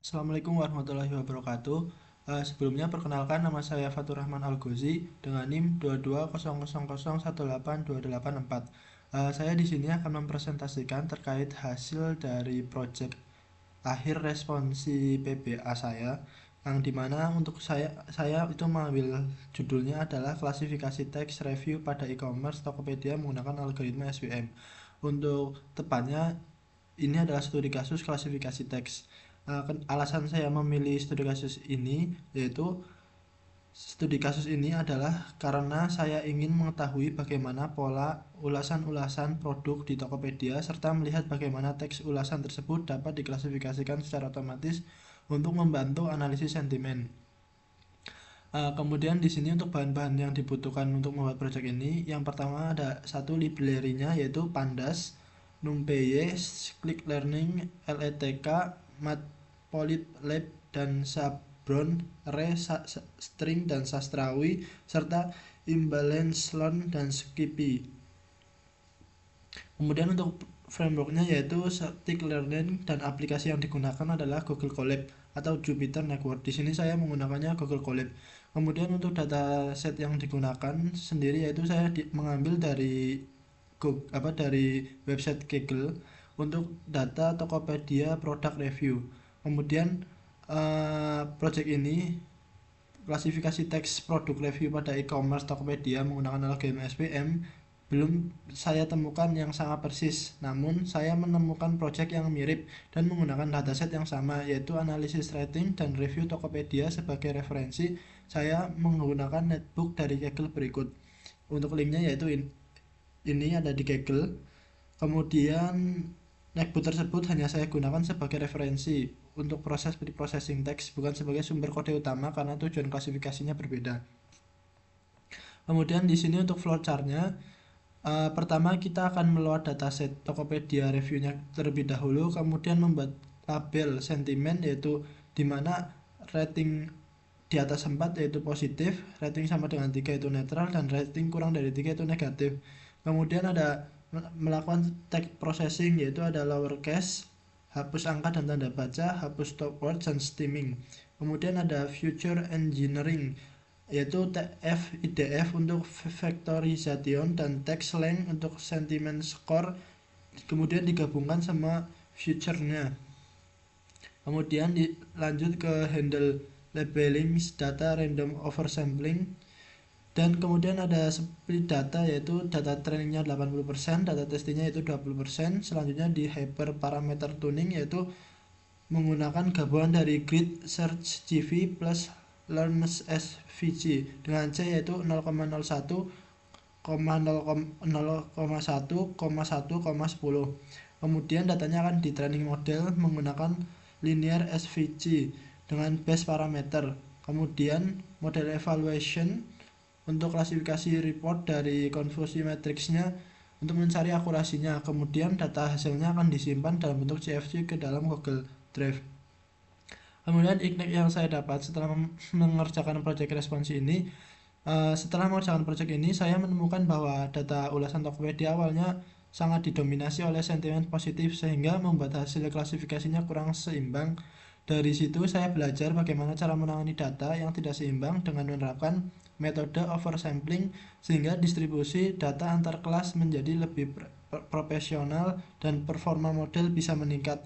Assalamualaikum warahmatullahi wabarakatuh. Sebelumnya perkenalkan, nama saya Fatur Rahman Al-Ghozi dengan NIM 2200018284. Saya di sini akan mempresentasikan terkait hasil dari proyek akhir responsi PBA saya, yang dimana untuk saya itu mengambil judulnya adalah klasifikasi teks review pada e-commerce Tokopedia menggunakan algoritma SVM. Untuk tepatnya, ini adalah studi kasus klasifikasi teks. Alasan saya memilih studi kasus ini yaitu studi kasus ini adalah karena saya ingin mengetahui bagaimana pola ulasan-ulasan produk di Tokopedia serta melihat bagaimana teks ulasan tersebut dapat diklasifikasikan secara otomatis untuk membantu analisis sentimen. Kemudian di sini untuk bahan-bahan yang dibutuhkan untuk membuat proyek ini, yang pertama ada satu library-nya yaitu Pandas, NumPy, Click Learning, LETK, Matplotlib, dan Sabron, Array, String, dan Sastrawi, serta Imbalance Learn dan Skippy. Kemudian untuk frameworknya yaitu Static Learning, dan aplikasi yang digunakan adalah Google Colab atau Jupyter Network. Di sini saya menggunakannya Google Colab. Kemudian untuk dataset yang digunakan sendiri yaitu saya mengambil dari website Kaggle untuk data Tokopedia Product Review. Kemudian project ini klasifikasi teks produk review pada e-commerce Tokopedia menggunakan algoritma SVM belum saya temukan yang sangat persis, namun saya menemukan project yang mirip dan menggunakan dataset yang sama, yaitu analisis rating dan review Tokopedia. Sebagai referensi, saya menggunakan netbook dari Kaggle berikut. Untuk linknya yaitu ini ada di Kaggle. Kemudian netbook tersebut hanya saya gunakan sebagai referensi untuk proses pre-processing teks, bukan sebagai sumber kode utama karena tujuan klasifikasinya berbeda. Kemudian di sini untuk flowchart-nya, pertama kita akan meload dataset Tokopedia reviewnya terlebih dahulu, kemudian membuat tabel sentimen yaitu dimana rating di atas 4 yaitu positif, rating sama dengan 3 itu netral, dan rating kurang dari 3 itu negatif. Kemudian ada melakukan text processing yaitu ada lowercase, hapus angka dan tanda baca, hapus stop word, dan stemming. Kemudian ada future engineering yaitu TF IDF untuk factorization dan text length untuk sentiment score, kemudian digabungkan sama future-nya. Kemudian dilanjut ke handle labeling data random oversampling, dan kemudian ada split data yaitu data trainingnya 80%, data testingnya yaitu 20%. Selanjutnya di hyper parameter tuning yaitu menggunakan gabungan dari grid search GV plus learns SVG dengan C yaitu 0,01, 0,1,1,10. Kemudian datanya akan di training model menggunakan linear SVG dengan base parameter. Kemudian model evaluation untuk klasifikasi report dari confusion matrixnya untuk mencari akurasinya. Kemudian data hasilnya akan disimpan dalam bentuk CSV ke dalam Google Drive. Kemudian insight yang saya dapat setelah mengerjakan proyek responsi ini, saya menemukan bahwa data ulasan Tokopedia awalnya sangat didominasi oleh sentimen positif sehingga membuat hasil klasifikasinya kurang seimbang. Dari situ saya belajar bagaimana cara menangani data yang tidak seimbang dengan menerapkan metode oversampling sehingga distribusi data antar kelas menjadi lebih profesional dan performa model bisa meningkat.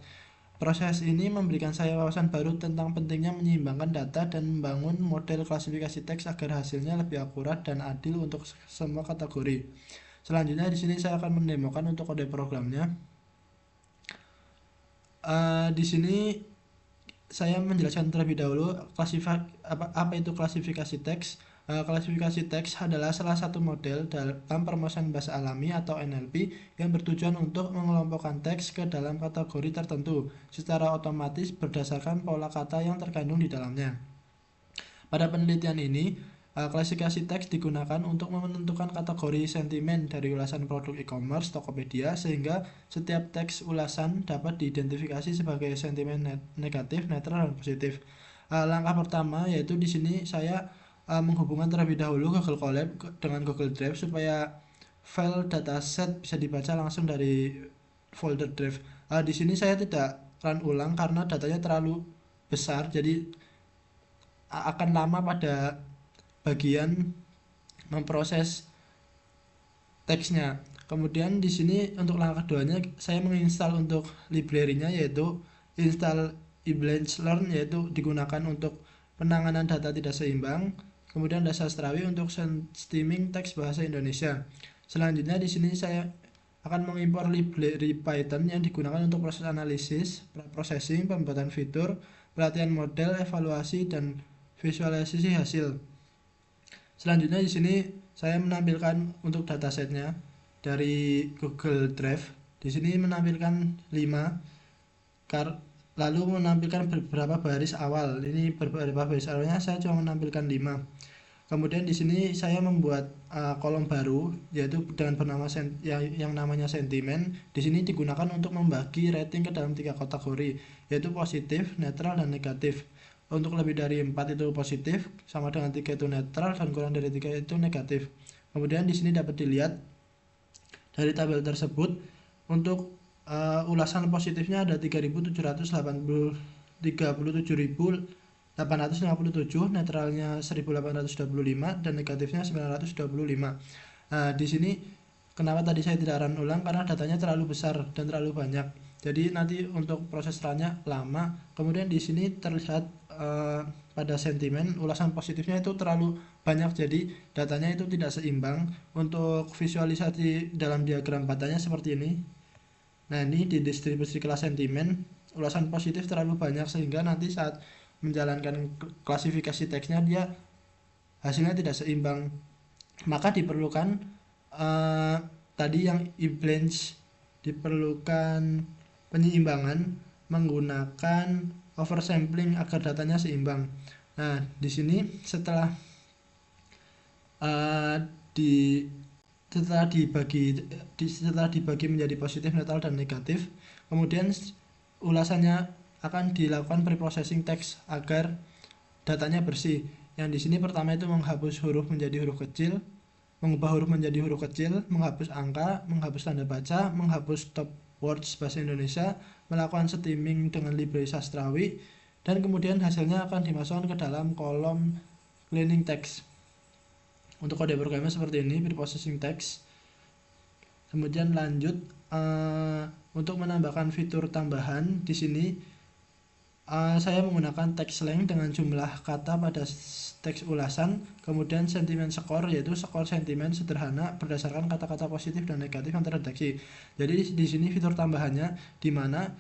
Proses ini memberikan saya wawasan baru tentang pentingnya menyeimbangkan data dan membangun model klasifikasi teks agar hasilnya lebih akurat dan adil untuk semua kategori. Selanjutnya di sini saya akan mendemokan untuk kode programnya. Di sini saya menjelaskan terlebih dahulu apa itu klasifikasi teks. Klasifikasi teks adalah salah satu model dalam permosaan bahasa alami atau NLP yang bertujuan untuk mengelompokkan teks ke dalam kategori tertentu secara otomatis berdasarkan pola kata yang terkandung di dalamnya. Pada penelitian ini, klasifikasi teks digunakan untuk menentukan kategori sentimen dari ulasan produk e-commerce Tokopedia sehingga setiap teks ulasan dapat diidentifikasi sebagai sentimen negatif, netral, dan positif. Langkah pertama yaitu di sini saya menghubungkan terlebih dahulu Google Colab dengan Google Drive supaya file dataset bisa dibaca langsung dari folder Drive. Di sini saya tidak run ulang karena datanya terlalu besar, jadi akan lama pada bagian memproses teksnya. Kemudian di sini untuk langkah keduanya saya menginstal untuk library-nya, yaitu install eBlanchLearn, yaitu digunakan untuk penanganan data tidak seimbang. Kemudian ada Sastrawi untuk streaming teks bahasa Indonesia. Selanjutnya di sini saya akan mengimpor library Python yang digunakan untuk proses analisis, processing, pembuatan fitur, pelatihan model, evaluasi, dan visualisasi hasil. Selanjutnya di sini saya menampilkan untuk datasetnya dari Google Drive. Di sini menampilkan 5, lalu menampilkan beberapa baris awal. Ini beberapa baris awalnya saya cuma menampilkan 5. Kemudian di sini saya membuat kolom baru, yaitu dengan bernama yang namanya sentimen. Di sini digunakan untuk membagi rating ke dalam 3 kategori, yaitu positif, netral, dan negatif. Untuk lebih dari 4 itu positif, sama dengan 3 itu netral, dan kurang dari 3 itu negatif. Kemudian di sini dapat dilihat dari tabel tersebut untuk ulasan positifnya ada 37.857, netralnya 1825, dan negatifnya 925. Nah, di sini kenapa tadi saya tidak run ulang, karena datanya terlalu besar dan terlalu banyak. Jadi nanti untuk proses runnya lama. Kemudian di sini terlihat pada sentimen ulasan positifnya itu terlalu banyak, jadi datanya itu tidak seimbang. Untuk visualisasi dalam diagram batanya seperti ini. Nah, ini di distribusi kelas sentimen ulasan positif terlalu banyak, sehingga nanti saat menjalankan klasifikasi teksnya dia hasilnya tidak seimbang. Maka diperlukan tadi yang eBlanch, diperlukan penyeimbangan menggunakan oversampling agar datanya seimbang. Nah, di sini setelah dibagi menjadi positif, netral, dan negatif, kemudian ulasannya akan dilakukan preprocessing teks agar datanya bersih. Yang di sini pertama itu menghapus huruf menjadi huruf kecil, mengubah huruf menjadi huruf kecil, menghapus angka, menghapus tanda baca, menghapus top words bahasa Indonesia, melakukan streaming dengan library Sastrawi, dan kemudian hasilnya akan dimasukkan ke dalam kolom cleaning text. Untuk kode programnya seperti ini, preprocessing text. Kemudian lanjut untuk menambahkan fitur tambahan di sini saya menggunakan text length dengan jumlah kata pada teks ulasan, kemudian sentimen skor, yaitu skor sentimen sederhana berdasarkan kata-kata positif dan negatif yang terdeteksi. Jadi di sini fitur tambahannya di mana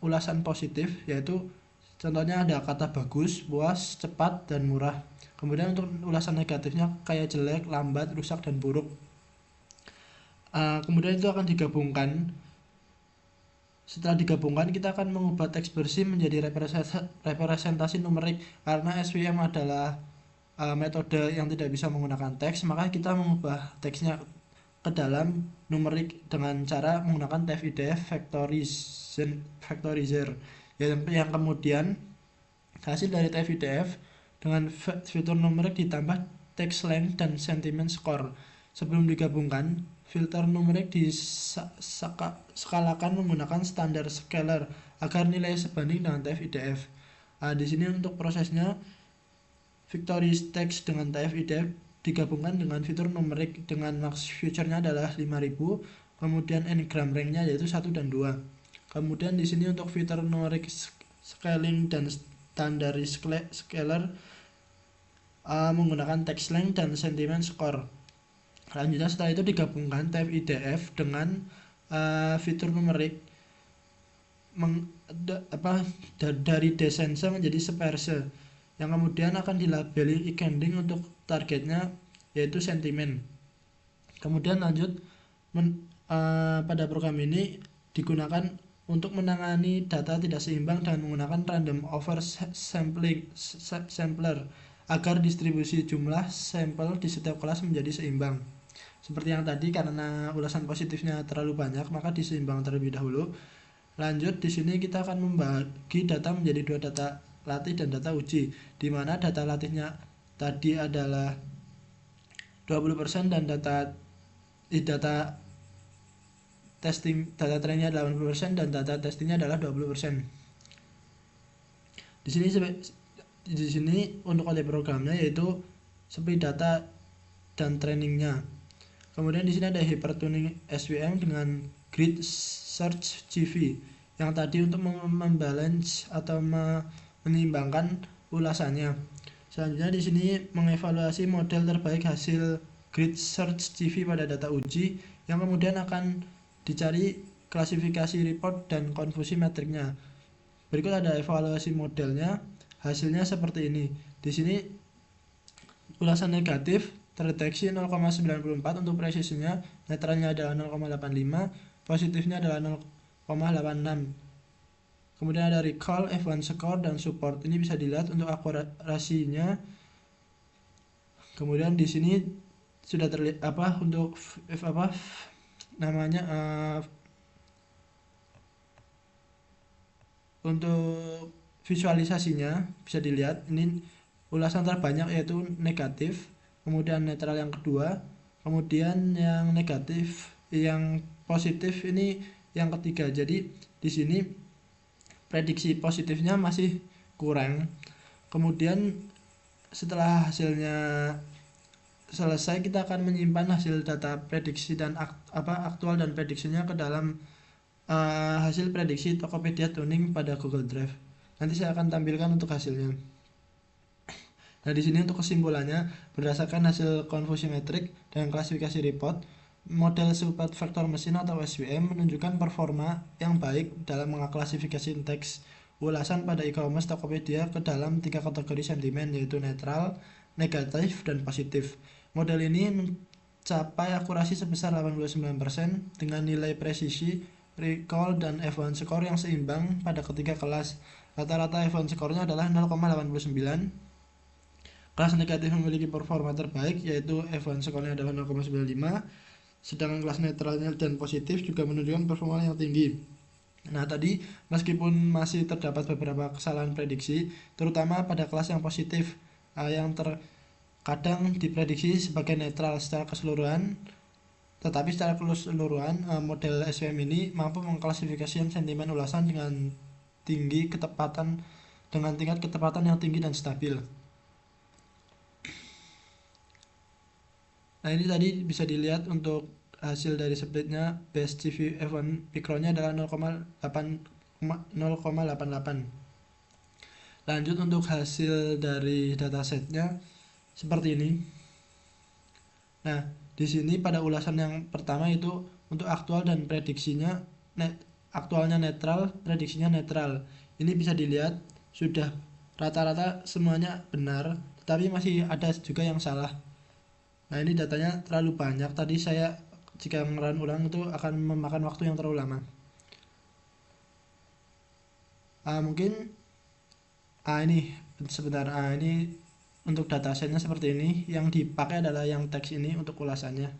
ulasan positif, yaitu contohnya ada kata bagus, puas, cepat, dan murah. Kemudian untuk ulasan negatifnya kayak jelek, lambat, rusak, dan buruk. Kemudian itu akan digabungkan. Setelah digabungkan, kita akan mengubah teks bersih menjadi representasi numerik. Karena SVM adalah metode yang tidak bisa menggunakan teks, maka kita mengubah teksnya ke dalam numerik dengan cara menggunakan TF-IDF factorizer, yang kemudian hasil dari TF-IDF dengan fitur numerik ditambah text length dan sentiment score. Sebelum digabungkan, filter numerik diskalakan menggunakan standar scalar agar nilai sebanding dengan TF-IDF. Di sini untuk prosesnya, Victory text dengan TF-IDF digabungkan dengan fitur numerik dengan max future-nya adalah 5000, kemudian n-gram rank-nya yaitu 1 dan 2. Kemudian di sini untuk fitur numerik scaling dan standar scalar menggunakan text length dan sentiment score. Selanjutnya setelah itu digabungkan TF-IDF dengan fitur numerik dari descense menjadi sparse, yang kemudian akan dilabeli e-ending untuk targetnya yaitu sentimen. Kemudian lanjut pada program ini digunakan untuk menangani data tidak seimbang dengan menggunakan random sampler agar distribusi jumlah sampel di setiap kelas menjadi seimbang. Seperti yang tadi, karena ulasan positifnya terlalu banyak, maka diseimbang terlebih dahulu. Lanjut, di sini kita akan membagi data menjadi 2 data latih dan data uji, di mana data latihnya tadi adalah 20% dan data trainnya 80% dan data testingnya adalah 20%. Di sini untuk kode programnya yaitu split data dan trainingnya. Kemudian di sini ada hypertuning SVM dengan grid search CV yang tadi untuk membalance atau menyeimbangkan ulasannya. Selanjutnya di sini mengevaluasi model terbaik hasil grid search CV pada data uji yang kemudian akan dicari klasifikasi report dan konfusi metriknya. Berikut ada evaluasi modelnya. Hasilnya seperti ini. Di sini ulasan negatif terdeteksi 0,94 untuk presisinya, netralnya adalah 0,85, positifnya adalah 0,86. Kemudian ada recall, F1 score, dan support. Ini bisa dilihat untuk akurasinya. Kemudian di sini sudah terlihat untuk untuk visualisasinya bisa dilihat ini ulasan terbanyak yaitu negatif, kemudian netral yang kedua, kemudian yang negatif, yang positif ini yang ketiga. Jadi di sini prediksi positifnya masih kurang. Kemudian setelah hasilnya selesai, kita akan menyimpan hasil data prediksi dan aktual dan prediksinya ke dalam hasil prediksi Tokopedia Tuning pada Google Drive. Nanti saya akan tampilkan untuk hasilnya. Nah, di sini untuk kesimpulannya, berdasarkan hasil konfusi metrik dan klasifikasi report, model support vector machine atau SVM menunjukkan performa yang baik dalam mengklasifikasi teks ulasan pada e-commerce Tokopedia ke dalam 3 kategori sentimen, yaitu netral, negatif, dan positif. Model ini mencapai akurasi sebesar 89% dengan nilai presisi, recall, dan F1 score yang seimbang pada ketiga kelas. Rata-rata F1 score-nya adalah 0,89. Kelas negatif memiliki performa terbaik, yaitu F1 score-nya adalah 0,95, sedangkan kelas netralnya dan positif juga menunjukkan performa yang tinggi. Nah, tadi meskipun masih terdapat beberapa kesalahan prediksi, terutama pada kelas yang positif, yang terkadang diprediksi sebagai netral secara keseluruhan, tetapi secara keseluruhan model SVM ini mampu mengklasifikasikan sentimen ulasan dengan tingkat ketepatan yang tinggi dan stabil. Nah, ini tadi bisa dilihat untuk hasil dari splitnya. Base CV F1 Picro-nya adalah 0,88. Lanjut untuk hasil dari datasetnya seperti ini. Nah, di sini pada ulasan yang pertama itu untuk aktual dan prediksinya, aktualnya netral, prediksinya netral. Ini bisa dilihat sudah rata-rata semuanya benar, tetapi masih ada juga yang salah. Nah, ini datanya terlalu banyak. Tadi saya jika ngerun ulang itu akan memakan waktu yang terlalu lama. Mungkin ini sebentar. Ini untuk datasetnya seperti ini. Yang dipakai adalah yang teks ini untuk ulasannya.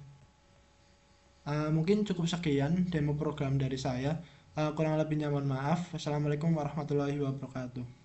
Mungkin cukup sekian demo program dari saya. Kurang lebihnya mohon maaf. Wassalamualaikum warahmatullahi wabarakatuh.